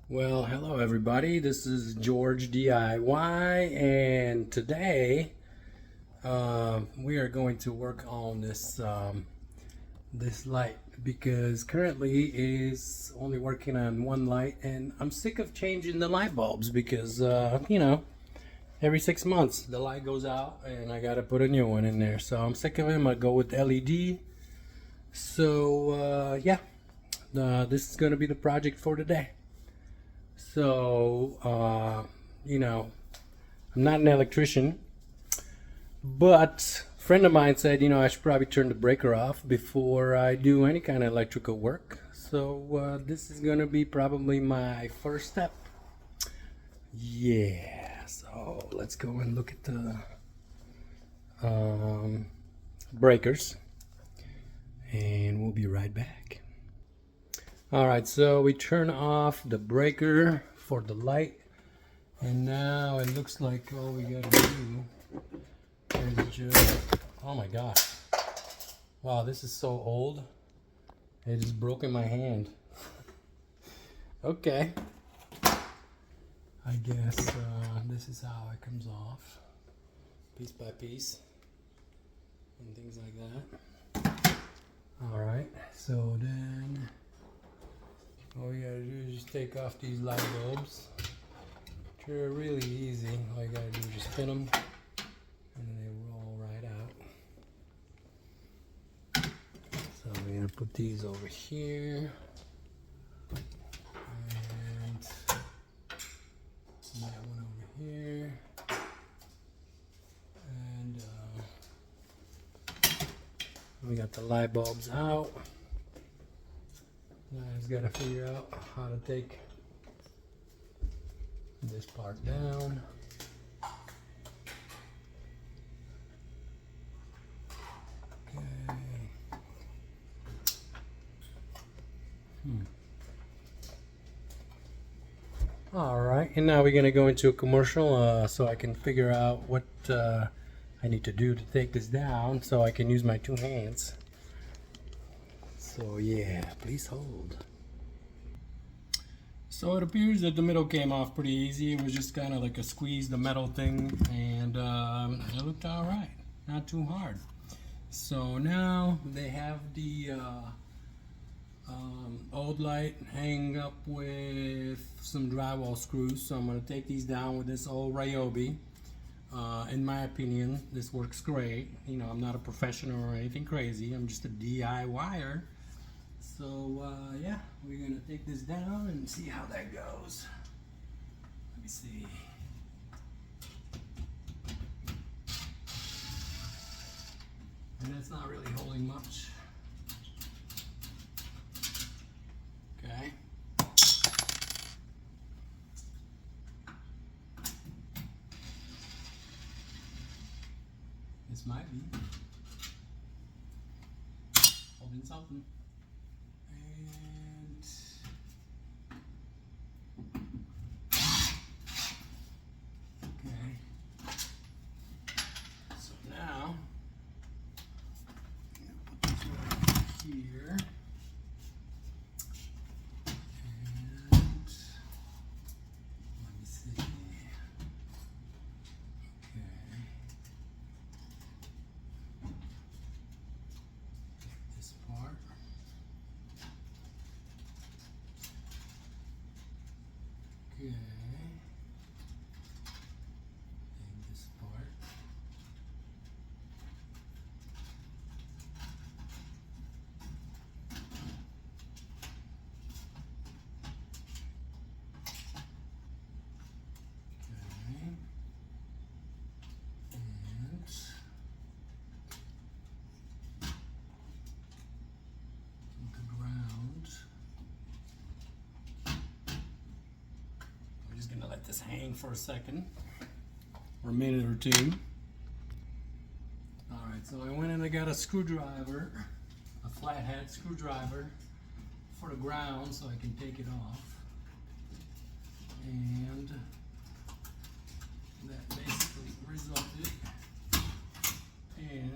Well, hello everybody. This is George DIY, and today we are going to work on this light because currently is only working on one light, and I'm sick of changing the light bulbs because every 6 months the light goes out and I gotta put a new one in there. So I'm sick of it. I'm gonna go with LED. So this is gonna be the project for today. So, I'm not an electrician, but a friend of mine said, I should probably turn the breaker off before I do any kind of electrical work. So, this is going to be probably my first step. Yeah, so let's go and look at the breakers, and we'll be right back. All right, so we turn off the breaker for the light, and now it looks like all we gotta do is just, oh my god, wow, this is so old, it just broke in my hand. Okay, I guess this is how it comes off, piece by piece, and things like that. All right, so then all you gotta do is just take off these light bulbs. They're really easy. All you gotta do is just pin them, and then they roll right out. So we're gonna put these over here, and that one over here, and we got the light bulbs out. Now I just gotta figure out how to take this part down. Okay. All right, and now we're gonna go into a commercial so I can figure out what I need to do to take this down so I can use my two hands. So yeah, please hold. So it appears that the middle came off pretty easy. It was just kind of like a squeeze the metal thing, and it looked all right, not too hard. So now they have the old light hanging up with some drywall screws. So I'm going to take these down with this old Ryobi. In my opinion, this works great. I'm not a professional or anything crazy. I'm just a DIYer. So yeah, we're gonna take this down and see how that goes. Let me see. And it's not really holding much. Okay. This might be holding something. And okay. So now I'm gonna put this right here. And let me see. Okay. This part. Okay. And this part. Okay. And the ground. I'm just gonna let this hang for a second, or a minute or two. All right, so I went and I got a screwdriver, a flathead screwdriver for the ground so I can take it off. And that basically resulted in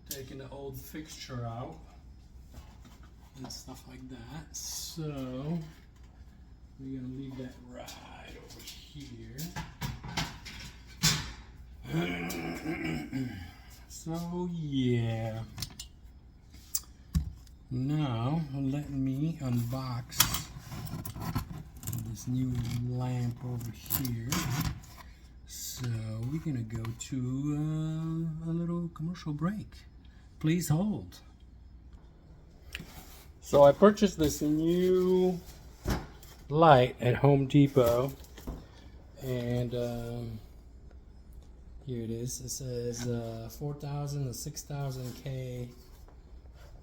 taking the old fixture out and stuff like that. So we're gonna leave that right over here. So yeah. Now let me unbox this new lamp over here. So we're gonna go to a little commercial break. Please hold. So I purchased this new light at Home Depot, and here it is. It says 4,000 to 6,000 K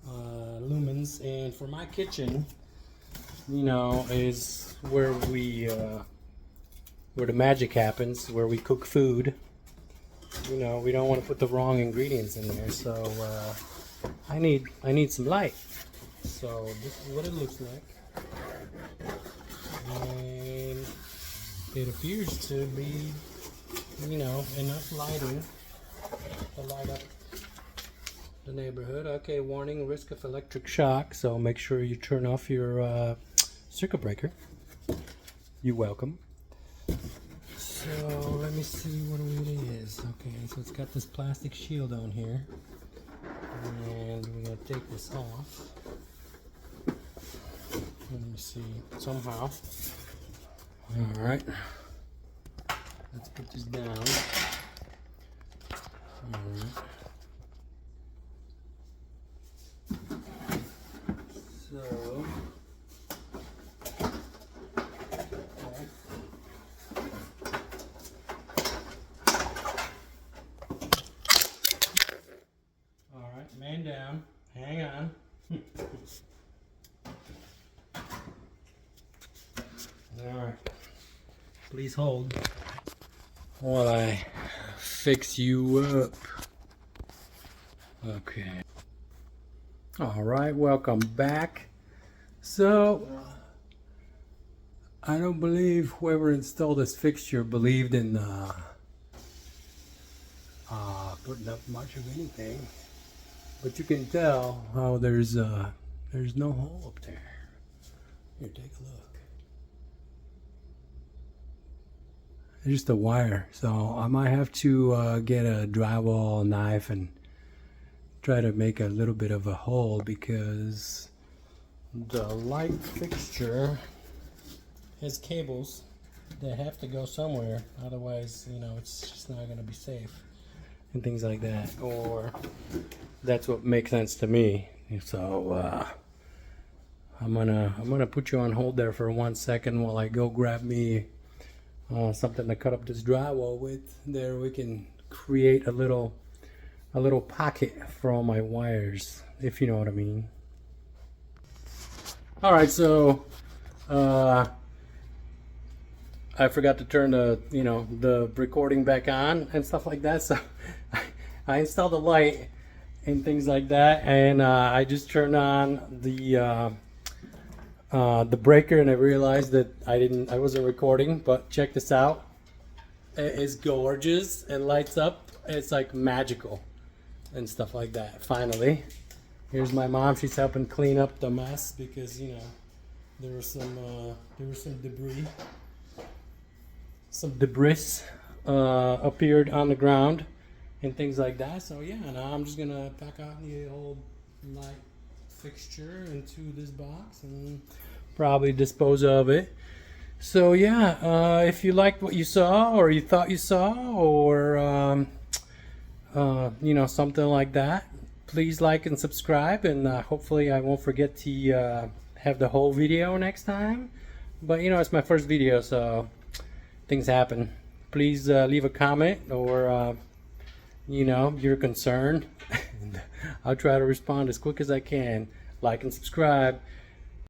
lumens, and for my kitchen, you know, is where the magic happens, where we cook food. You know, we don't want to put the wrong ingredients in there, so I need some light. So this is what it looks like, and it appears to be, you know, enough lighting to light up the neighborhood. Okay, warning, risk of electric shock, so make sure you turn off your circuit breaker. You're welcome. So let me see what it is. Okay, so it's got this plastic shield on here, and we're gonna take this off. Let me see, somehow. All right, let's put this down. All right. So, okay. All right, man down. Hang on. All right. Please hold while I fix you up. Okay. All right, welcome back. So, I don't believe whoever installed this fixture believed in putting up much of anything, but you can tell how there's no hole up there. Here, take a look. It's just a wire, so I might have to get a drywall knife and try to make a little bit of a hole, because the light fixture has cables that have to go somewhere, otherwise, you know, it's just not going to be safe and things like that, or that's what makes sense to me. So I'm gonna put you on hold there for 1 second while I go grab me something to cut up this drywall with. There we can create a little pocket for all my wires, if you know what I mean. All right, so I forgot to turn the recording back on and stuff like that, so I installed the light and things like that, and I just turned on the breaker, and I realized that I wasn't recording. But check this out. It is gorgeous. It lights up. It's like magical and stuff like that. Finally, here's my mom. She's helping clean up the mess, because, you know, there was some debris appeared on the ground and things like that. So yeah, now I'm just gonna pack out the old light fixture into this box and probably dispose of it. So yeah, if you liked what you saw, or you thought you saw, or you know, something like that, please like and subscribe, and hopefully I won't forget to have the whole video next time. But you know, it's my first video, so things happen. Please leave a comment, or you know, your concern. I'll try to respond as quick as I can. Like and subscribe.